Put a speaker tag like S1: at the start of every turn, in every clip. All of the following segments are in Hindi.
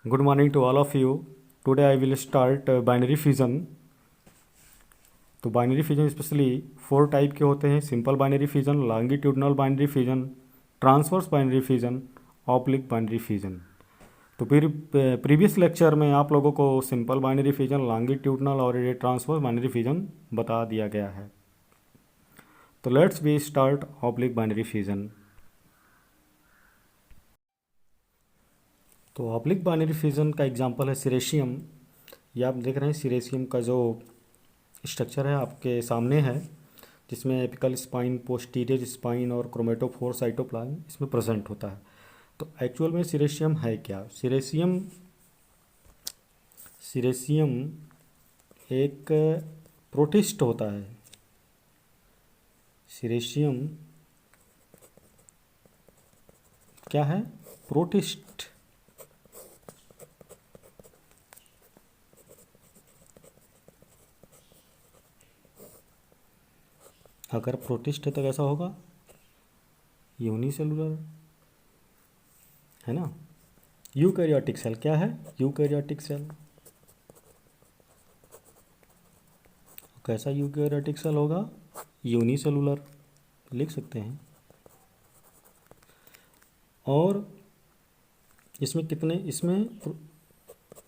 S1: Good morning to all of you. Today I will start binary fission. तो बाइनरी फिजन स्पेशली 4 टाइप के होते हैं। Simple binary fission, longitudinal binary fission, transverse binary fission, oblique binary fission. तो फिर प्रीवियस लेक्चर में आप लोगों को सिंपल बाइनरी फिजन, लॉन्गिट्यूडनल और ये ट्रांसवर्स बाइनरी फिजन बता दिया गया है। तो let's be start oblique binary fission. तो ऑब्लिक बाइनरी फिजन का एग्जांपल है सिरेशियम। ये आप देख रहे हैं सिरेशियम का जो स्ट्रक्चर है आपके सामने है, जिसमें एपिकल स्पाइन, पोस्टीरियर स्पाइन और क्रोमेटोफोर साइटोप्लाज्म इसमें प्रेजेंट होता है। तो एक्चुअल में सिरेशियम है क्या? सिरेशियम एक प्रोटिस्ट होता है। सिरेशियम क्या है? प्रोटिस्ट। अगर प्रोटिस्ट है तो कैसा होगा? यूनिसेलुलर, है ना। यूकैरियोटिक सेल क्या है? Eukaryotic cell. कैसा यूकैरियोटिक सेल होगा? यूनिसेलुलर लिख सकते हैं। और इसमें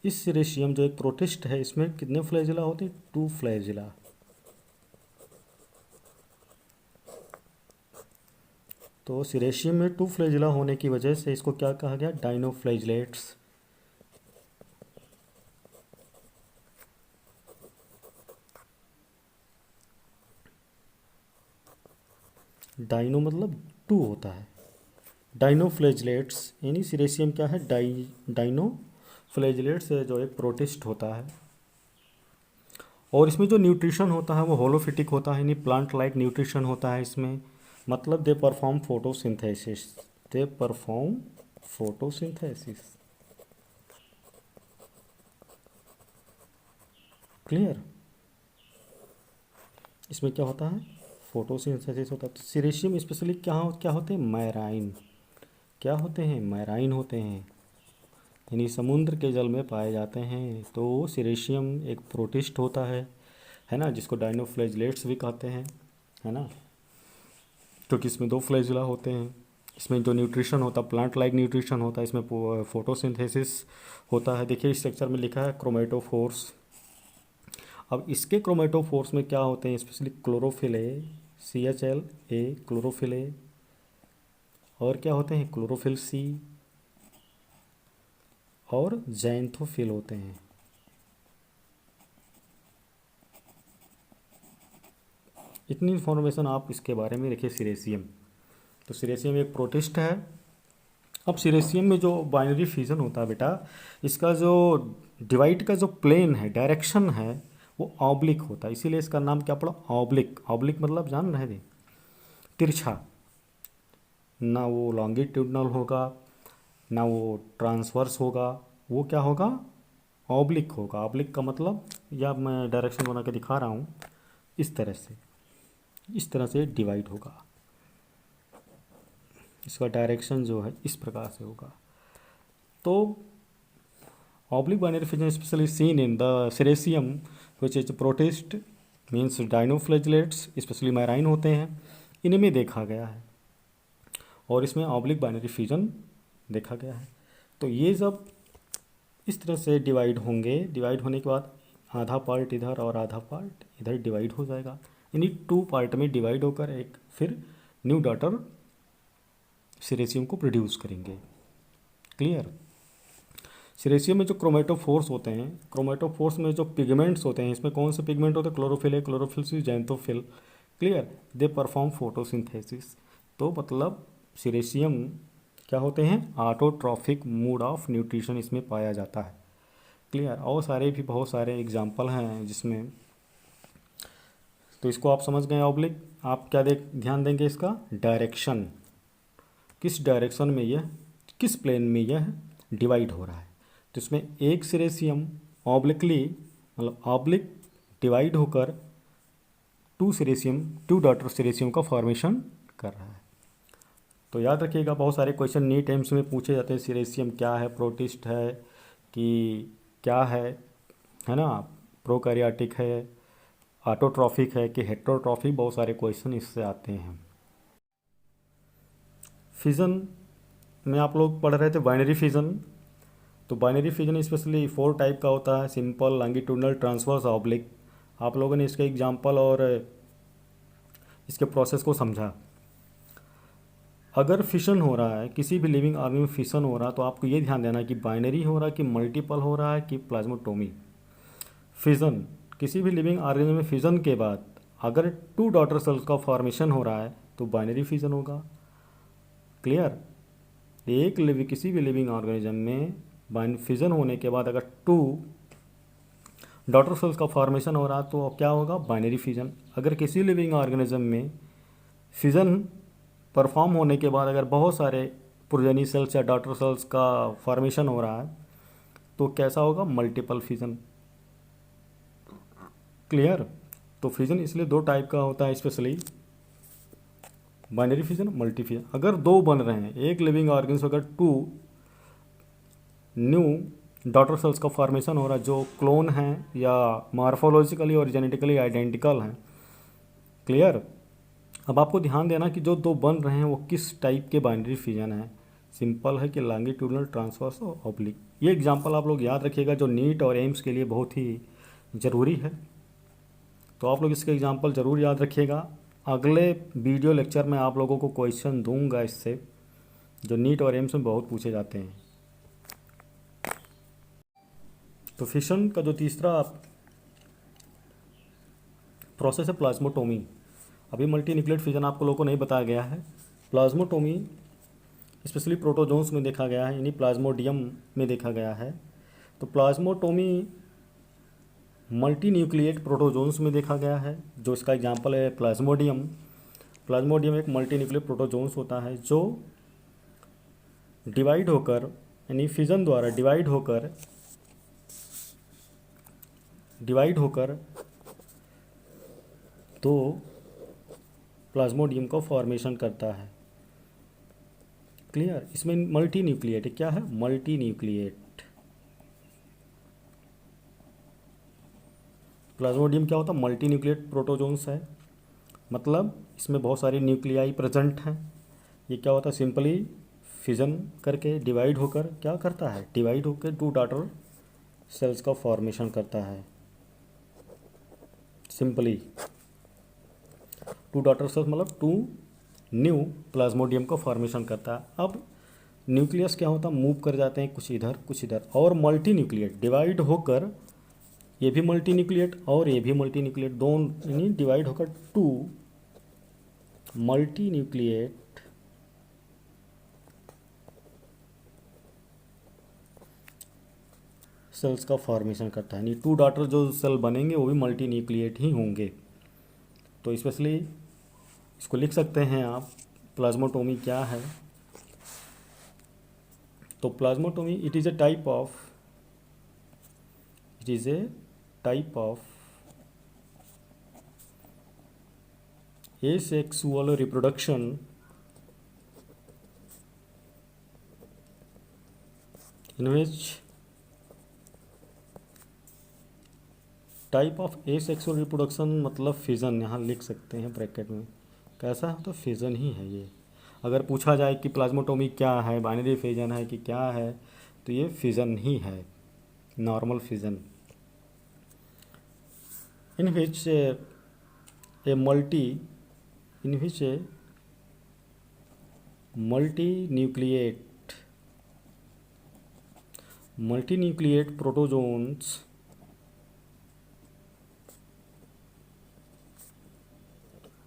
S1: इस सिरेशियम जो एक प्रोटिस्ट है, इसमें कितने फ्लैजिला होते हैं? 2 फ्लैजिला। तो सिरेशियम में 2 फ्लैजिला होने की वजह से इसको क्या कहा गया? डाइनोफ्लैजिलेट्स। डाइनो मतलब 2 होता है। डाइनोफ्लैजिलेट्स यानी सिरेशियम क्या है? डाइनोफ्लैजिलेट्स जो एक प्रोटिस्ट होता है। और इसमें जो न्यूट्रिशन होता है वो होलोफिटिक होता है, यानी प्लांट लाइक न्यूट्रिशन होता है इसमें। मतलब दे परफॉर्म फोटोसिंथेसिस। क्लियर? इसमें क्या होता है? फोटोसिंथेसिस होता है। तो सिरेशियम स्पेशली क्या होते हैं? मैराइन। क्या होते हैं? मैराइन होते हैं, यानी समुद्र के जल में पाए जाते हैं। तो सिरेशियम एक प्रोटिस्ट होता है ना, जिसको डाइनोफ्लैजिलेट्स भी कहते हैं, है ना। क्योंकि इसमें 2 फ्लैजिला होते हैं। इसमें जो न्यूट्रिशन होता है प्लांट लाइक न्यूट्रिशन होता है, इसमें फोटोसिंथेसिस होता है। देखिए इस स्ट्रक्चर में लिखा है क्रोमेटोफोर्स। अब इसके क्रोमेटोफोर्स में क्या होते हैं? Specially chlorophyll A, CHL chlorophyll A, और क्या होते हैं? क्लोरोफिल C और जैंथोफिल होते हैं। इतनी इन्फॉर्मेशन आप इसके बारे में रखिए सिरेशियम। तो सिरेशियम एक प्रोटिस्ट है। अब सिरेशियम में जो बाइनरी फिजन होता है बेटा, इसका जो डिवाइड का जो प्लेन है, डायरेक्शन है, वो ऑब्लिक होता है। इसीलिए इसका नाम क्या पड़ा? ऑब्लिक। ऑब्लिक मतलब जान रहे थे? तिरछा। ना वो लॉन्गिट्यूडनल होगा, ना वो ट्रांसवर्स होगा, वो क्या होगा? ऑब्लिक होगा। ऑब्लिक का मतलब, या मैं डायरेक्शन बना के दिखा रहा हूँ, इस तरह से डिवाइड होगा। इसका डायरेक्शन जो है इस प्रकार से होगा। तो oblique binary fission specially seen in the Ceratium which is protist means dinoflagellates, specially marine होते हैं, इनमें देखा गया है। और इसमें ऑब्लिक बाइनरी फिजन देखा गया है। तो ये जब इस तरह से डिवाइड होंगे, डिवाइड होने के बाद आधा पार्ट इधर और आधा पार्ट इधर डिवाइड हो जाएगा, यानी 2 पार्ट में डिवाइड होकर एक फिर न्यू डॉटर सिरेशियम को प्रोड्यूस करेंगे। क्लियर? सिरेशियम में जो क्रोमेटोफोर्स होते हैं, क्रोमेटोफोर्स में जो पिगमेंट्स होते हैं, इसमें कौन से पिगमेंट होते हैं? क्लोरोफिल है, chlorophyll C, xanthophyll. Clear? They perform photosynthesis. तो मतलब सिरेशियम क्या होते हैं? ऑटोट्रॉफिक मोड ऑफ न्यूट्रिशन इसमें पाया जाता है। क्लियर? और बहुत सारे एग्जाम्पल हैं जिसमें। तो इसको आप समझ गए ऑब्लिक। आप क्या ध्यान देंगे? इसका डायरेक्शन, किस डायरेक्शन में यह, किस प्लेन में यह डिवाइड हो रहा है। तो इसमें एक सिरेशियम ऑब्लिकली, मतलब ऑब्लिक डिवाइड होकर 2 डॉटर सिरेशियम का फॉर्मेशन कर रहा है। तो याद रखिएगा, बहुत सारे क्वेश्चन नीट एम्स में पूछे जाते हैं। सिरेशियम क्या है? प्रोटिस्ट है, कि क्या है ना, प्रोकैरियोटिक है, ऑटोट्रॉफिक है कि हेटेरोट्रॉफिक, बहुत सारे क्वेश्चन इससे आते हैं। फिजन में आप लोग पढ़ रहे थे बाइनरी फिजन। तो बाइनरी फिजन स्पेशली 4 टाइप का होता है, सिंपल, लॉन्गिट्यूडनल, ट्रांसवर्स, ऑब्लिक। आप लोगों ने इसके एग्जांपल और इसके प्रोसेस को समझा। अगर फिशन हो रहा है, किसी भी लिविंग ऑर्गेनिज्म में फिशन हो रहा है, तो आपको ये ध्यान देना है कि बाइनरी हो रहा है कि मल्टीपल हो रहा है कि प्लाज्मोटोमी। फिजन, किसी भी लिविंग ऑर्गेनिज्म में फिजन के बाद अगर 2 डॉटर सेल्स का फॉर्मेशन हो रहा है तो बाइनरी फिजन होगा। क्लियर? किसी भी लिविंग ऑर्गेनिज्म में फिजन होने के बाद अगर 2 डॉटर सेल्स का फॉर्मेशन हो रहा है तो क्या होगा? Binary fission. अगर किसी लिविंग ऑर्गेनिज्म में फिजन परफॉर्म होने के बाद अगर बहुत सारे प्रोजेनी सेल्स या डॉटर सेल्स का फॉर्मेशन हो रहा है तो कैसा होगा? Multiple fission. क्लियर? तो फिजन इसलिए 2 टाइप का होता है, specially binary fission, multi fission. अगर 2 बन रहे हैं, एक लिविंग ऑर्गेनिज्म अगर 2 न्यू डॉटर सेल्स का फॉर्मेशन हो रहा है जो क्लोन हैं या मॉर्फोलॉजिकली और जेनेटिकली आइडेंटिकल हैं। क्लियर? अब आपको ध्यान देना कि जो 2 बन रहे हैं वो किस टाइप के बाइनरी फिजन है। सिंपल है कि लॉन्गिट्यूडनल, ट्रांसवर्स और ऑब्लिक। ये एग्जांपल आप लोग याद रखिएगा जो नीट और एम्स के लिए बहुत ही ज़रूरी है। तो आप लोग इसके एग्जांपल ज़रूर याद रखिएगा। अगले वीडियो लेक्चर में आप लोगों को क्वेश्चन दूंगा इससे, जो नीट और एम्स में बहुत पूछे जाते हैं। तो फिशन का जो तीसरा प्रोसेस है प्लाज्मोटोमी। अभी मल्टी न्यूक्लिएट फिजन आपको लोगों को नहीं बताया गया है। प्लाज्मोटोमी स्पेशली प्रोटोजोन्स में देखा गया है, यानी प्लाज्मोडियम में देखा गया है। तो प्लाज्मोटोमी मल्टी न्यूक्लिएट प्रोटोजोन्स में देखा गया है, जो इसका एग्जांपल है प्लाज्मोडियम। प्लाज्मोडियम एक मल्टी न्यूक्लिएट प्रोटोजोन्स होता है जो डिवाइड होकर, यानी फिजन द्वारा डिवाइड होकर तो प्लाज्मोडियम को फॉर्मेशन करता है। क्लियर? इसमें मल्टी न्यूक्लिएट क्या है? Multi nucleate. प्लाज्मोडियम क्या होता है? मल्टी न्यूक्लिएट प्रोटोजोन्स है, मतलब इसमें बहुत सारी न्यूक्लियाई प्रेजेंट हैं। ये क्या होता है? सिंपली फिजन करके डिवाइड होकर क्या करता है? डिवाइड होकर 2 डॉटर सेल्स का फॉर्मेशन करता है। सिंपली 2 डॉटर सेल्स मतलब 2 न्यू प्लाज्मोडियम का फॉर्मेशन करता है। अब न्यूक्लियस क्या होता है? मूव कर जाते हैं कुछ इधर कुछ इधर। और मल्टी न्यूक्लिएट डिवाइड होकर, ये भी मल्टी न्यूक्लिएट और ये भी मल्टी न्यूक्लिएट, दोनों यानी डिवाइड होकर 2 मल्टी न्यूक्लिएट सेल्स का फॉर्मेशन करता है। यानी 2 डॉटर जो सेल बनेंगे वो भी मल्टी न्यूक्लिएट ही होंगे। तो स्पेशली इसको लिख सकते हैं आप, प्लाज्मोटोमी क्या है। तो plasmotomy it is a type of asexual reproduction in which type of asexual reproduction मतलब फिज़न, यहाँ लिख सकते हैं ब्रैकेट में। कैसा है? तो फिज़न ही है ये। अगर पूछा जाए कि प्लाज्मोटोमी क्या है, बाइनरी फिजन है कि क्या है, तो ये फिज़न ही है, normal fission. In which a multi nucleate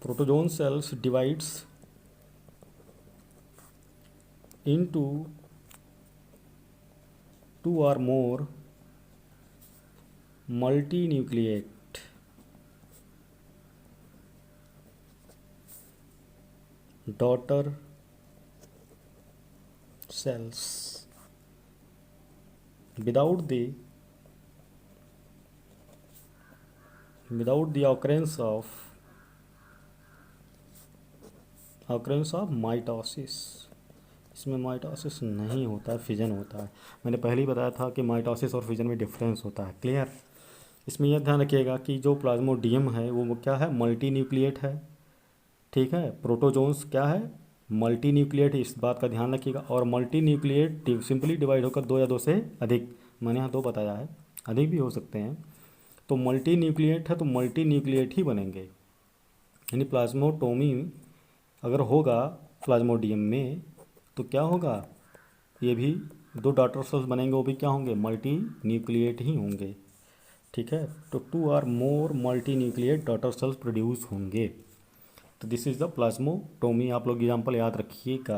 S1: protozoan cells divides into 2 or more multinucleate daughter cells without the occurrence of mitosis, इसमें माइटोसिस नहीं होता है, फिजन होता है। मैंने पहले ही बताया था कि माइटोसिस और फिजन में डिफरेंस होता है। क्लियर। इसमें यह ध्यान रखिएगा कि जो प्लाज्मोडियम है वो क्या है, मल्टी न्यूक्लिएट है। ठीक है, प्रोटोजोन्स क्या है, मल्टी न्यूक्लिएट, इस बात का ध्यान रखिएगा। और मल्टी न्यूक्लिएट सिंपली डिवाइड होकर दो या दो से अधिक, मैंने यहाँ दो बताया है, अधिक भी हो सकते हैं। तो मल्टी न्यूक्लिएट है तो मल्टी न्यूक्लिएट ही बनेंगे, यानी प्लाज्मोटोमी अगर होगा प्लाज्मोडियम में तो क्या होगा, ये भी दो डॉटर सेल्स बनेंगे, वो भी क्या होंगे, मल्टी न्यूक्लिएट ही होंगे। ठीक है, तो 2 or more multi nucleate daughter cells produce होंगे। तो दिस इज़ द प्लाज्मोटोमी। आप लोग एग्जाम्पल याद रखिएगा।